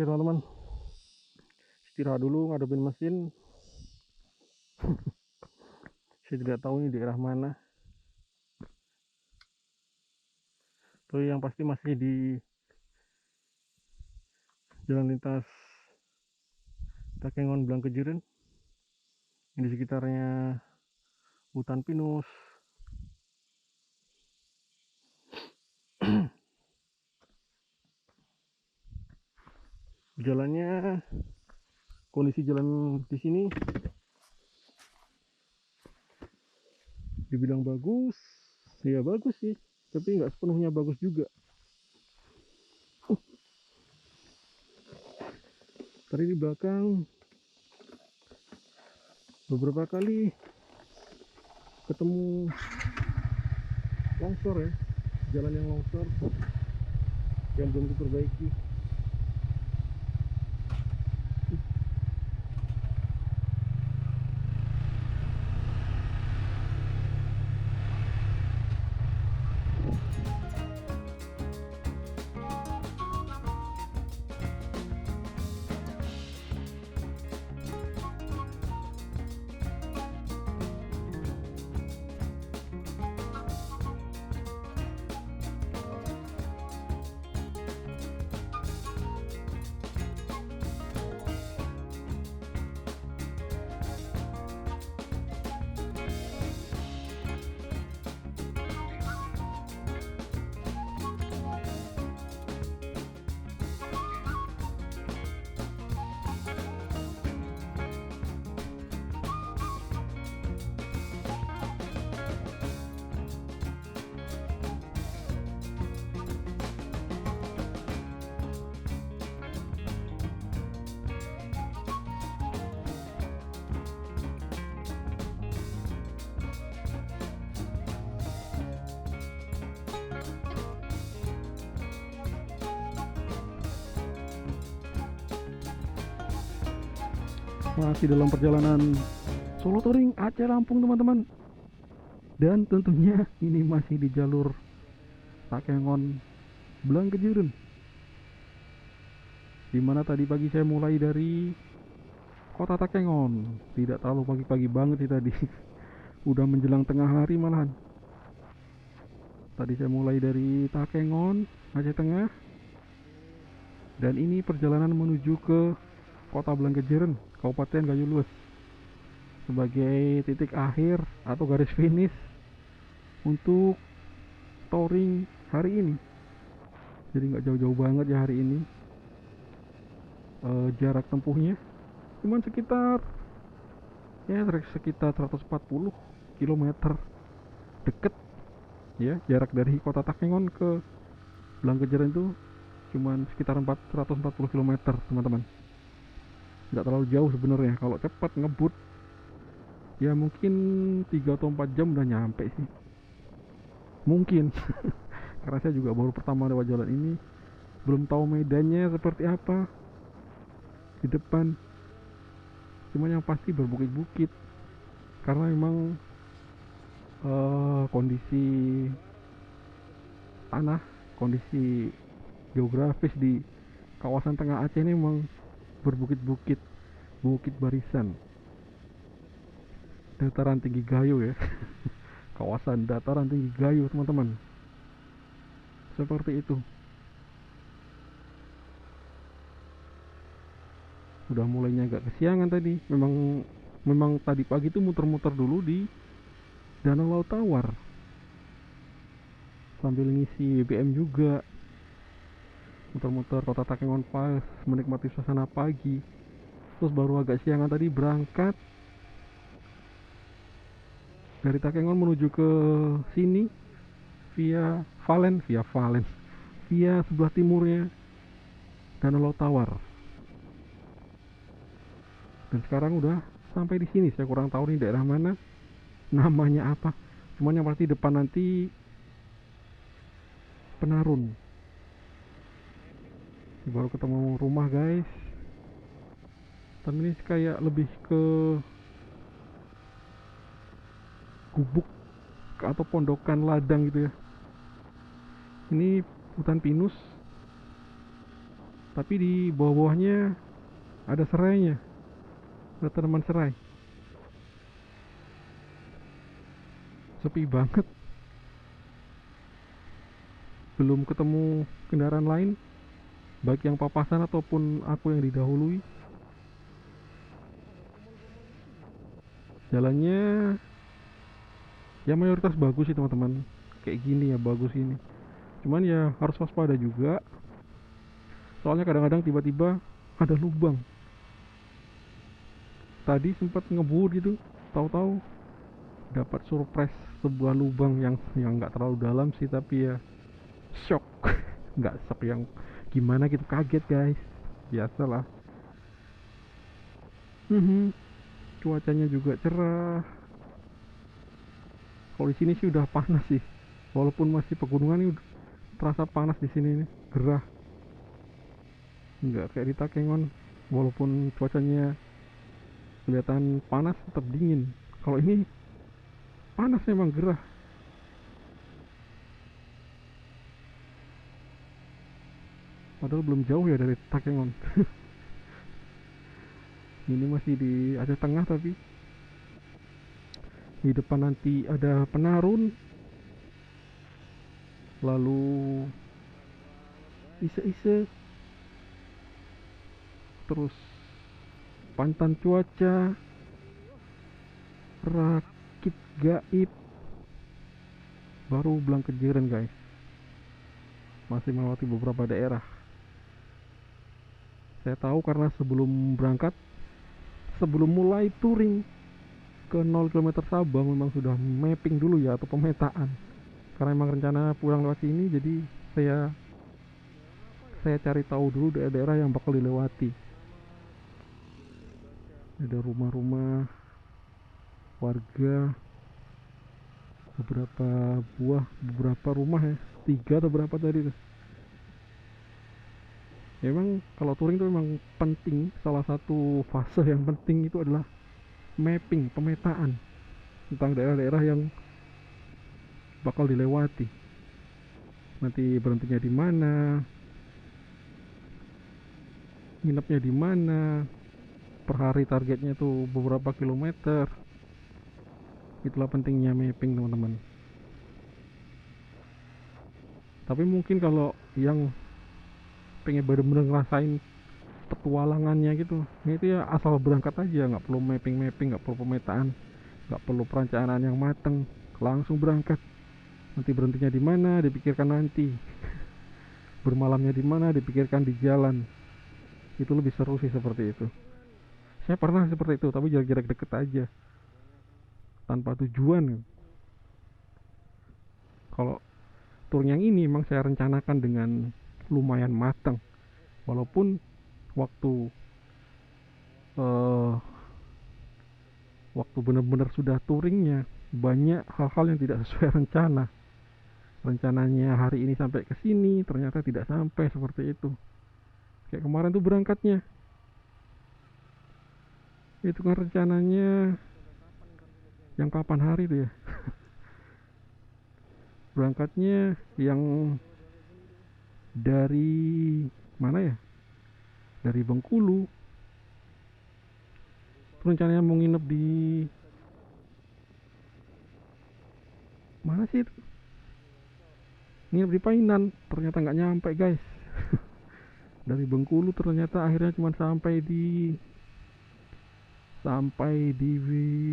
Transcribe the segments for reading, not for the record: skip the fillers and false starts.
Oke teman-teman, istirahat dulu ngadepin mesin. Saya tidak tahu ini daerah mana. Tapi yang pasti masih di jalan lintas Takengon Blangkejeren. Ini di sekitarnya hutan pinus. Jalannya, kondisi jalan di sini dibilang bagus, ya bagus sih, tapi nggak sepenuhnya bagus juga. Tadi di belakang beberapa kali ketemu longsor ya, jalan yang longsor yang belum diperbaiki. Masih dalam perjalanan Solo Touring Aceh Lampung teman-teman, dan tentunya ini masih di jalur Takengon Blangkejeren, dimana tadi pagi saya mulai dari kota Takengon. Tidak terlalu pagi-pagi banget sih tadi. Udah menjelang tengah hari malahan. Tadi saya mulai dari Takengon, Aceh Tengah, dan ini perjalanan menuju ke kota Blangkejeren, Kabupaten Gayo Lues, sebagai titik akhir atau garis finish untuk touring hari ini. Jadi nggak jauh-jauh banget ya hari ini. Jarak tempuhnya cuman sekitar 140 km. Deket ya, jarak dari kota Takengon ke Blangkejeren itu cuman sekitar 440 km teman-teman. Nggak terlalu jauh sebenarnya. Kalau cepat ngebut ya mungkin 3 atau 4 jam udah nyampe sih, mungkin. Karena saya juga baru pertama lewat jalan ini, belum tahu medannya seperti apa di depan. Cuma yang pasti berbukit-bukit, karena memang kondisi tanah, kondisi geografis di kawasan tengah Aceh ini memang berbukit-bukit, bukit barisan, dataran tinggi Gayo ya. Kawasan dataran tinggi Gayo teman-teman, seperti itu. Udah mulainya agak kesiangan tadi. Memang tadi pagi tuh muter-muter dulu di Danau Laut Tawar sambil ngisi BBM juga, muter-muter kota Takengon pas menikmati suasana pagi. Terus baru agak siangan tadi berangkat dari Takengon menuju ke sini via Valen, via sebelah timurnya Danau Laut Tawar. Dan sekarang udah sampai di sini. Saya kurang tahu nih daerah mana, namanya apa. Cuman yang pasti depan nanti Penarun. Baru ketemu rumah guys. Tapi ini kayak lebih ke gubuk atau pondokan ladang gitu ya. Ini hutan pinus, tapi di bawah-bawahnya ada serainya, ada tanaman serai. Sepi banget, belum ketemu kendaraan lain, baik yang papasan ataupun aku yang didahului. Jalannya ya mayoritas bagus sih teman-teman, kayak gini ya bagus ini. Cuman ya harus waspada juga, soalnya kadang-kadang tiba-tiba ada lubang. Tadi sempat ngebut gitu, tahu-tahu dapat surprise sebuah lubang yang nggak terlalu dalam sih, tapi ya shock. Nggak shock yang gimana gitu, kaget guys, biasalah. Cuacanya juga cerah. Kalau di sini sih udah panas sih, walaupun masih pegunungan ini udah terasa panas di sini nih, gerah. Nggak kayak di Takengon, walaupun cuacanya kelihatan panas tetap dingin. Kalau ini panas memang, gerah. Padahal belum jauh ya dari Takengon. Ini masih di Aceh Tengah, tapi di depan nanti ada Penarun, lalu Ise-Ise, terus Pantan Cuaca, Rakit Gaib, baru Blangkejeren guys. Masih melewati beberapa daerah. Saya tahu karena sebelum berangkat, sebelum mulai touring ke 0 km Sabang, memang sudah mapping dulu ya, atau pemetaan. Karena memang rencana pulang lewat sini, jadi saya cari tahu dulu daerah-daerah yang bakal dilewati. Ada rumah-rumah warga, beberapa rumah ya, 3 atau berapa tadi tuh. Ya, memang kalau touring itu memang penting, salah satu fase yang penting itu adalah mapping, pemetaan tentang daerah-daerah yang bakal dilewati. Nanti berhentinya di mana, nginepnya di mana, per hari targetnya itu beberapa kilometer. Itulah pentingnya mapping teman-teman. Tapi mungkin kalau yang pengen bener-bener ngerasain petualangannya gitu, itu ya asal berangkat aja, nggak perlu mapping, nggak perlu pemetaan, nggak perlu perencanaan yang mateng, langsung berangkat. Nanti berhentinya di mana dipikirkan nanti, bermalamnya di mana dipikirkan di jalan. Itu lebih seru sih seperti itu. Saya pernah seperti itu, tapi jarak-jarak deket aja, tanpa tujuan. Kalau tour yang ini memang saya rencanakan dengan lumayan matang, walaupun waktu eh, waktu benar-benar sudah touringnya banyak hal-hal yang tidak sesuai rencana. Rencananya hari ini sampai ke sini, ternyata tidak sampai seperti itu. Kayak kemarin tuh berangkatnya, itu kan rencananya yang kapan hari tuh ya, berangkatnya yang dari mana ya, dari Bengkulu. Rencananya mau nginep di mana sih itu, nginep di Painan, ternyata nggak nyampe guys. Dari Bengkulu ternyata akhirnya cuma sampai di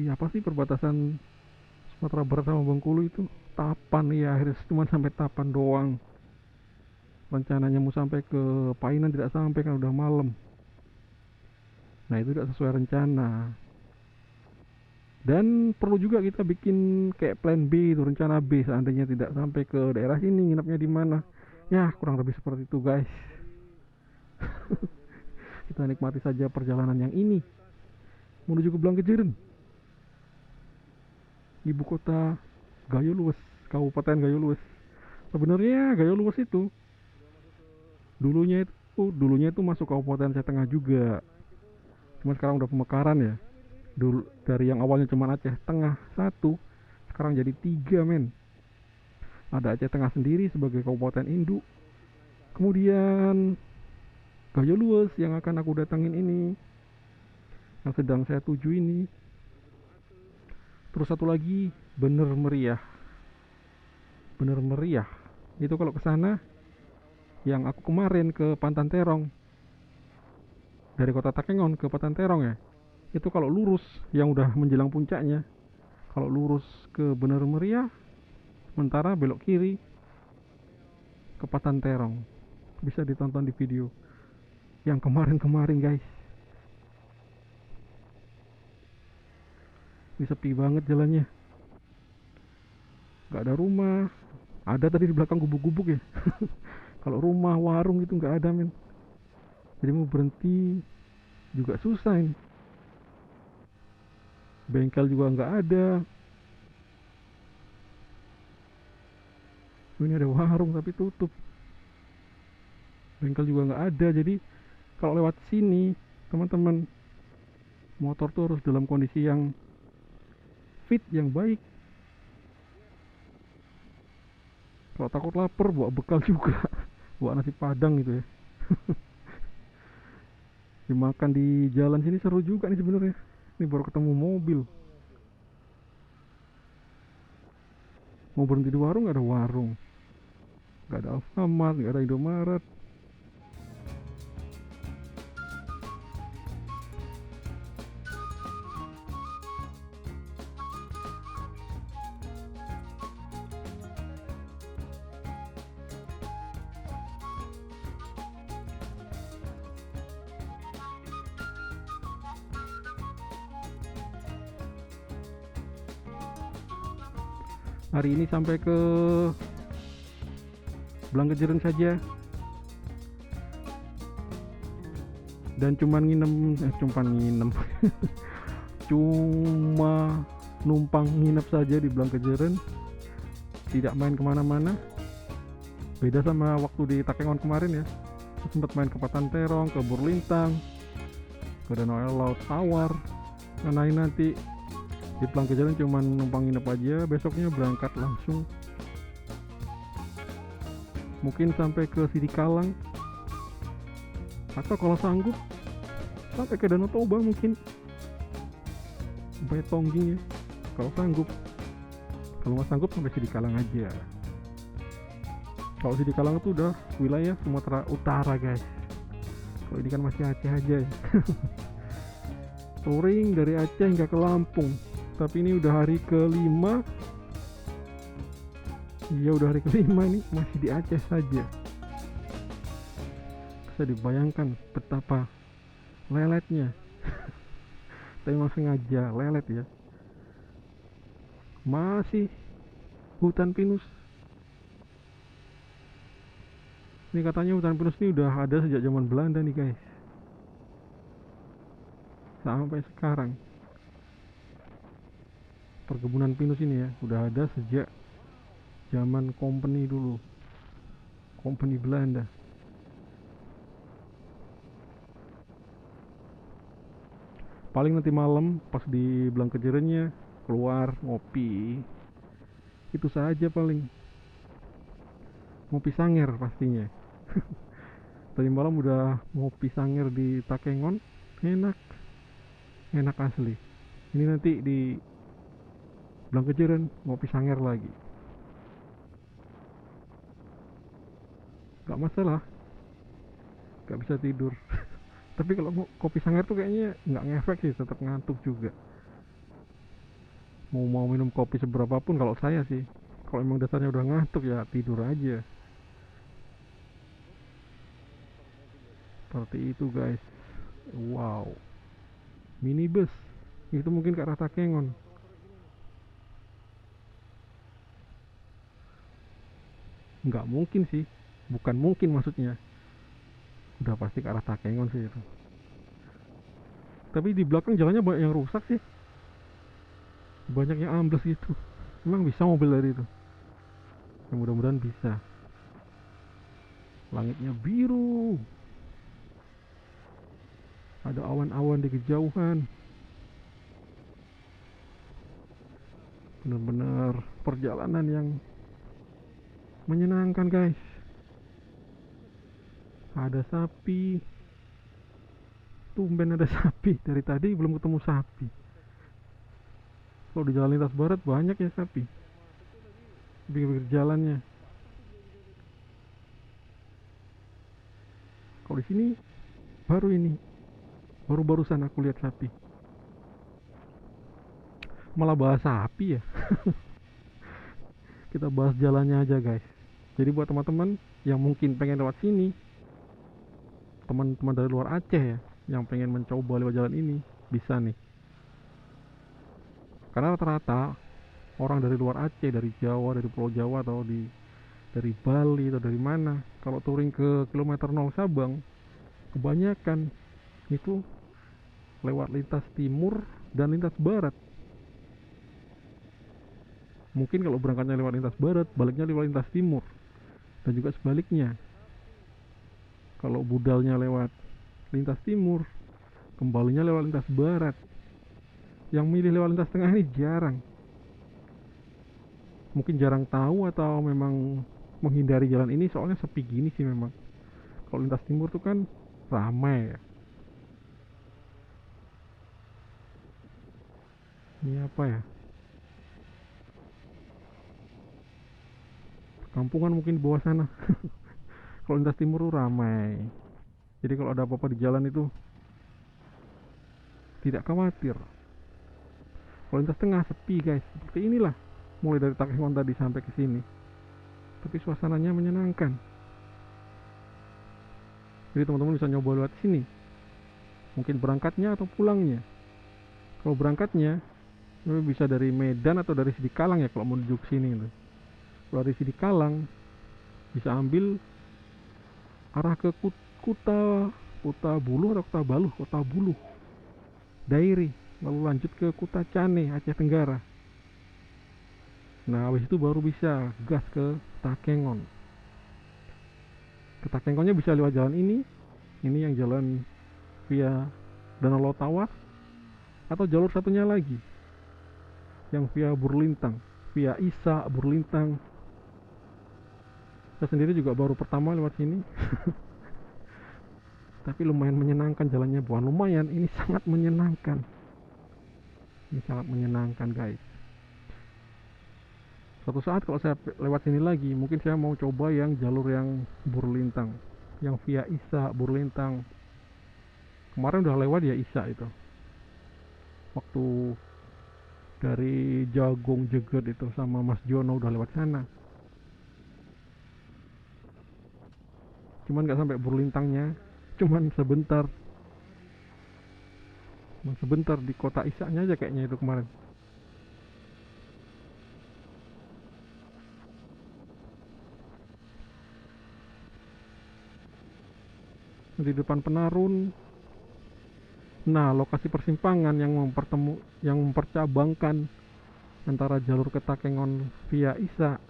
apa sih, perbatasan Sumatera Barat sama Bengkulu itu, Tapan ya, akhirnya cuma sampai Tapan doang. Rencananya mau sampai ke Painan tidak sampai kan udah malam. Nah itu tidak sesuai rencana. Dan perlu juga kita bikin kayak plan B, itu rencana B seandainya tidak sampai ke daerah sini, nginepnya di mana. Ya kurang lebih seperti itu guys. Kita nikmati saja perjalanan yang ini menuju ke Blangkejeren, ibu kota Gayo Luwes, Kabupaten Gayo Luwes. Sebenarnya Gayo Luwes itu dulunya itu masuk Kabupaten Aceh Tengah juga. Cuma sekarang udah pemekaran ya. Dulu dari yang awalnya cuma Aceh Tengah satu, sekarang jadi 3 men. Ada Aceh Tengah sendiri sebagai kabupaten induk. Kemudian Gayo Luwes yang akan aku datangin ini, yang sedang saya tuju ini. Terus satu lagi, Bener Meriah. Bener Meriah itu kalau ke sana, yang aku kemarin ke Pantan Terong, dari kota Takengon ke Pantan Terong ya, itu kalau lurus yang udah menjelang puncaknya, kalau lurus ke Bener Meriah, sementara belok kiri ke Pantan Terong. Bisa ditonton di video yang kemarin-kemarin guys. Ini sepi banget jalannya, nggak ada rumah. Ada tadi di belakang gubuk-gubuk ya. Kalau rumah warung itu nggak ada men. Jadi mau berhenti juga susah ini. Bengkel juga nggak ada. Ini ada warung tapi tutup. Bengkel juga nggak ada. Jadi kalau lewat sini teman-teman, motor tuh harus dalam kondisi yang fit, yang baik. Kalau takut lapar bawa bekal juga. Bawa nasi padang gitu ya. Dimakan di jalan sini seru juga nih sebenarnya. Ini baru ketemu mobil. Mau berhenti di warung nggak ada warung. Nggak ada Alfamart, nggak ada Indomaret. Hari ini sampai ke Blangkejeren saja, dan cuman nginem cuma numpang nginep saja di Blangkejeren, tidak main kemana-mana. Beda sama waktu di Takengon kemarin ya, sempat main ke Pantan Terong, ke Burlintang, ke Danau Laut Tawar. Nah ini nanti di Blangkejeren cuman numpang nginep aja, besoknya berangkat langsung. Mungkin sampai ke Sidikalang, atau kalau sanggup sampai ke Danau Toba mungkin, sampai Tongging ya kalau sanggup. Kalau nggak sanggup sampai Sidikalang aja. Kalau Sidikalang itu udah wilayah Sumatera Utara guys. Kalau ini kan masih Aceh aja ya. Touring dari Aceh hingga ke Lampung. Tapi ini udah hari kelima. Iya udah hari kelima ini masih di Aceh saja. Bisa dibayangkan betapa leletnya. Tapi memang sengaja lelet ya. Masih hutan pinus. Ini katanya hutan pinus ini udah ada sejak zaman Belanda nih guys. Sampai sekarang. Perkebunan pinus ini ya udah ada sejak zaman company dulu, company Belanda. Paling nanti malam pas di Blangkejerennya keluar ngopi, itu saja paling. Ngopi sanger pastinya. Tadi malam udah ngopi sanger di Takengon, enak, enak asli. Ini nanti di Blangkejeren ngopi sanger lagi. Gak masalah, gak bisa tidur. Tapi kalau kopi sanger tuh kayaknya nggak ngefek sih, tetap ngantuk juga. Mau minum kopi seberapa pun kalau saya sih, kalau emang dasarnya udah ngantuk ya tidur aja. Seperti itu guys. Wow, minibus itu mungkin ke arah Takengon. Nggak mungkin sih, bukan mungkin maksudnya, udah pasti ke arah Takengon sih itu. Tapi di belakang jalannya banyak yang rusak sih, banyak yang ambles gitu. Emang bisa mobil dari itu ya, mudah-mudahan bisa. Langitnya biru, ada awan-awan di kejauhan. Bener-bener perjalanan yang menyenangkan guys. Ada sapi, tumben ada sapi. Dari tadi belum ketemu sapi. Kalau di jalan lintas barat banyak ya sapi di pinggir jalannya. Kalau di sini baru ini, barusan aku lihat sapi. Malah bahas sapi ya. Kita bahas jalannya aja guys. Jadi buat teman-teman yang mungkin pengen lewat sini, teman-teman dari luar Aceh ya, yang pengen mencoba lewat jalan ini, bisa nih. Karena rata-rata orang dari luar Aceh, dari Jawa, dari Pulau Jawa atau dari Bali atau dari mana, kalau touring ke kilometer 0 Sabang, kebanyakan itu lewat lintas timur dan lintas barat. Mungkin kalau berangkatnya lewat lintas barat, baliknya lewat lintas timur, dan juga sebaliknya. Kalau budalnya lewat lintas timur, kembalinya lewat lintas barat. Yang milih lewat lintas tengah ini jarang. Mungkin jarang tahu atau memang menghindari jalan ini soalnya sepi gini sih memang. Kalau lintas timur tuh kan ramai ya. Ini apa ya? Kampungan mungkin di bawah sana. Kalau lintas timur tuh ramai. Jadi kalau ada apa-apa di jalan itu tidak khawatir. Kalau lintas tengah sepi guys. Seperti inilah. Mulai dari Takengon tadi sampai ke sini. Tapi suasananya menyenangkan. Jadi teman-teman bisa nyoba lewat sini. Mungkin berangkatnya atau pulangnya. Kalau berangkatnya bisa dari Medan atau dari Sidikalang ya kalau mau menuju ke sini. Kalau dari Sidikalang bisa ambil arah ke Kuta Buluh atau Kota Baluh, Kota Buluh, Dairi, lalu lanjut ke Kuta Cane, Aceh Tenggara. Nah, habis itu baru bisa gas ke Takengon. Ke Takengonnya bisa lewat jalan ini yang jalan via Danau Lotawar, atau jalur satunya lagi yang via Burlintang, via Isa Burlintang. Saya sendiri juga baru pertama lewat sini. Tapi lumayan menyenangkan jalannya, bukan lumayan, ini sangat menyenangkan. Ini sangat menyenangkan guys. Suatu saat kalau saya lewat sini lagi, mungkin saya mau coba yang jalur yang Burlintang, yang via Isa Burlintang. Kemarin udah lewat ya Isa itu, waktu dari Jagung Jeget itu sama Mas Jono udah lewat sana. Cuman nggak sampai Burlintangnya, cuman sebentar di kota Isanya aja kayaknya itu kemarin. Di depan Penarun. Nah, lokasi persimpangan yang mempercabangkan antara jalur ke Takengon via Isa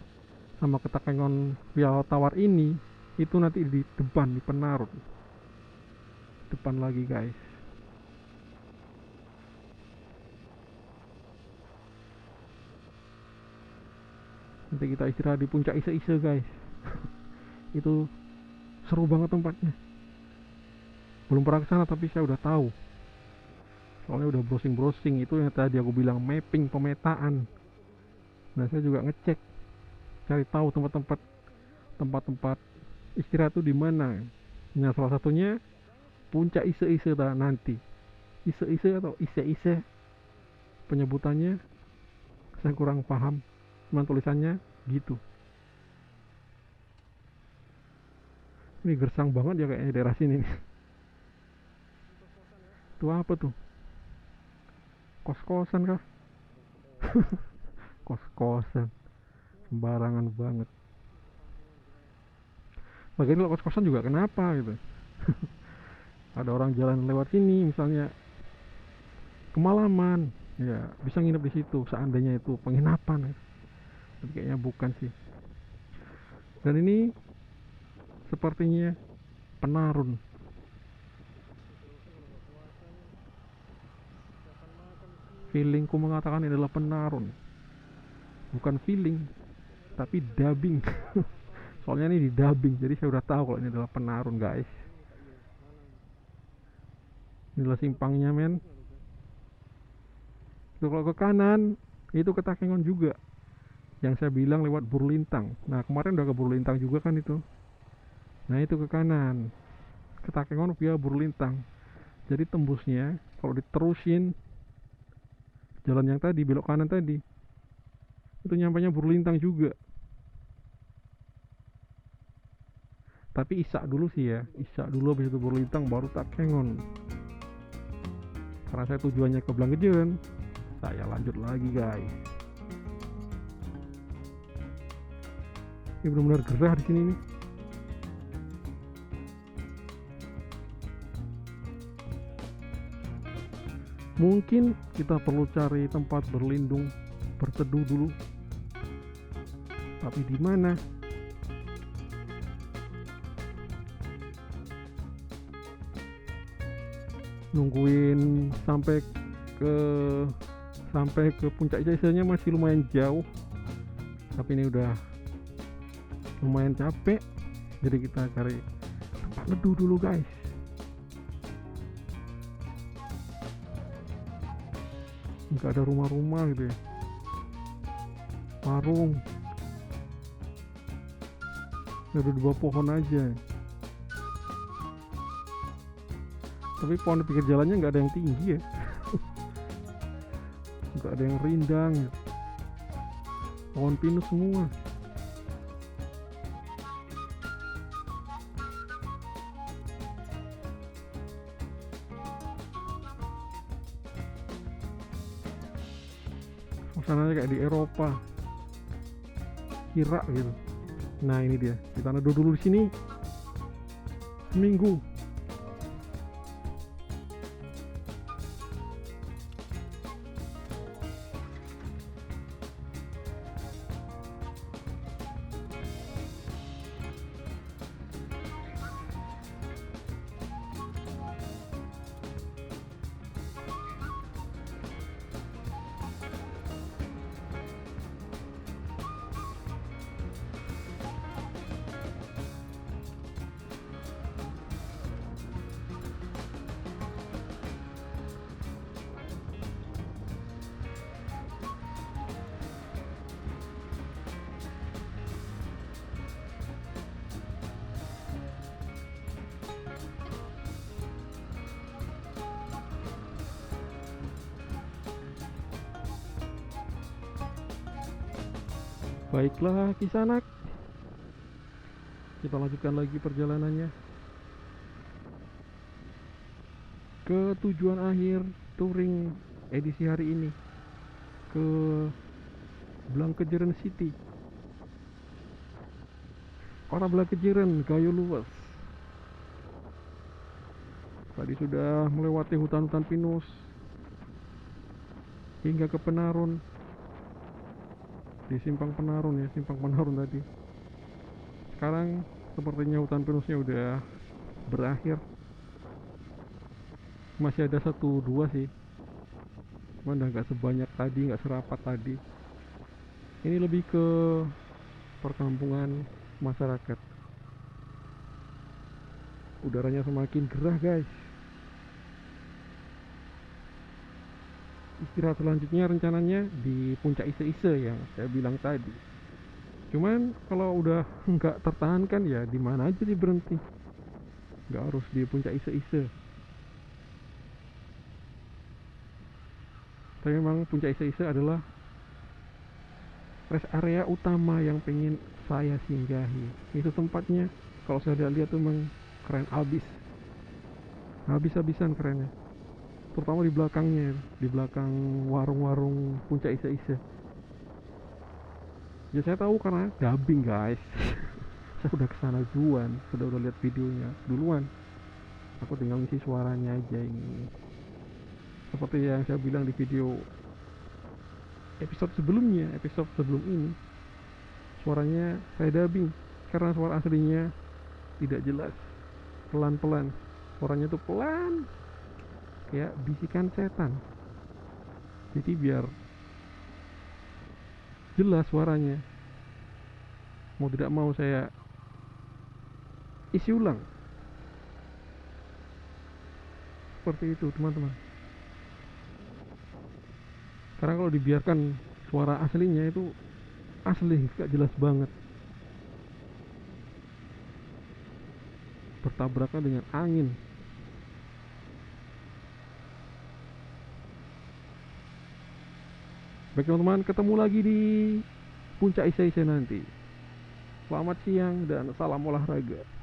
sama ke Takengon via Tawar ini, itu nanti di depan, di Penarun. Depan lagi guys. Nanti kita istirahat di puncak Ise-Ise guys. Itu seru banget tempatnya. Belum pernah kesana tapi saya udah tahu. Soalnya udah browsing itu yang tadi aku bilang, mapping, pemetaan. Nah, saya juga ngecek, cari tahu tempat-tempat istirahat itu di mana. Nah, salah satunya puncak Ise-Ise nanti. Ise-Ise atau Ise-Ise penyebutannya saya kurang paham. Cuman tulisannya gitu. Ini gersang banget ya kayaknya daerah sini nih. Itu apa tuh? Kos-kosan kah? Kos-kosan. Sembarangan banget. Bagian kalau kos-kosan juga kenapa gitu. Ada orang jalan lewat sini misalnya kemalaman, ya bisa nginep di situ seandainya itu penginapan. Tapi kayaknya bukan sih. Dan ini sepertinya Penarun. Feelingku mengatakan ini adalah Penarun. Bukan feeling, tapi dubbing. Soalnya ini di dubbing, jadi saya udah tahu kalau ini adalah Penarun guys. inilah simpangnya men. Itu kalau ke kanan itu ke Takengon juga, yang saya bilang lewat Burlintang. Nah kemarin udah ke Burlintang juga kan itu. Nah itu ke kanan ke Takengon via Burlintang. Jadi tembusnya kalau diterusin jalan yang tadi, belok kanan tadi, itu nyampainya Burlintang juga. Tapi isak dulu sih ya, isak dulu habis itu Burlintang baru Takengon. Karena saya tujuannya ke Blangkejeren, saya lanjut lagi guys. Ini benar-benar gerah di sini nih. Mungkin kita perlu cari tempat berlindung, berteduh dulu. Tapi di mana? Nungguin sampai ke puncak Isa-Isanya masih lumayan jauh. Tapi ini udah lumayan capek. Jadi kita cari tempat neduh dulu guys. Nggak ada rumah-rumah gitu ya, warung ada di bawah pohon aja. Tapi pohon di pinggir jalannya nggak ada yang tinggi ya. Nggak ada yang rindang ya. Pohon pinus semua. Suasananya kayak di Eropa, kira gitu. Nah ini dia, kita neduh dulu di sini seminggu. Baiklah Kisanak, kita lanjutkan lagi perjalanannya ke tujuan akhir touring edisi hari ini, ke Blangkejeren City. Kota Blangkejeren, Gayo Luas. Tadi sudah melewati hutan-hutan pinus hingga ke Penarun. Di simpang Penarun ya, simpang Penarun tadi. Sekarang sepertinya hutan pinusnya udah berakhir. Masih ada 1-2 sih, cuman udah nggak sebanyak tadi, nggak serapat tadi. Ini lebih ke perkampungan masyarakat. Udaranya semakin gerah guys. Istirahat selanjutnya rencananya di puncak Ise-Ise yang saya bilang tadi. Cuman kalau udah nggak tertahankan ya di mana aja sih berhenti. Nggak harus di puncak Ise-Ise. Tapi memang puncak Ise-Ise adalah rest area utama yang pengen saya singgahi. Itu tempatnya kalau saya lihat tuh memang keren abis. Habis-habisan kerennya. Terutama di belakangnya, di belakang warung-warung puncak Ise-Ise. Ya saya tahu karena dubbing guys. Saya udah kesana duluan, sudah lihat videonya duluan. Aku tinggal ngisi suaranya aja ini. Seperti yang saya bilang di video episode sebelumnya, episode sebelum ini, suaranya saya dubbing karena suara aslinya tidak jelas, pelan-pelan. Suaranya tuh pelan, kayak bisikan setan. Jadi biar jelas suaranya, mau tidak mau saya isi ulang. seperti itu teman-teman. Karena kalau dibiarkan suara aslinya itu asli gak jelas banget, bertabrakan dengan angin. Baik teman-teman, ketemu lagi di puncak Isa-Isa nanti. Selamat siang dan salam olahraga.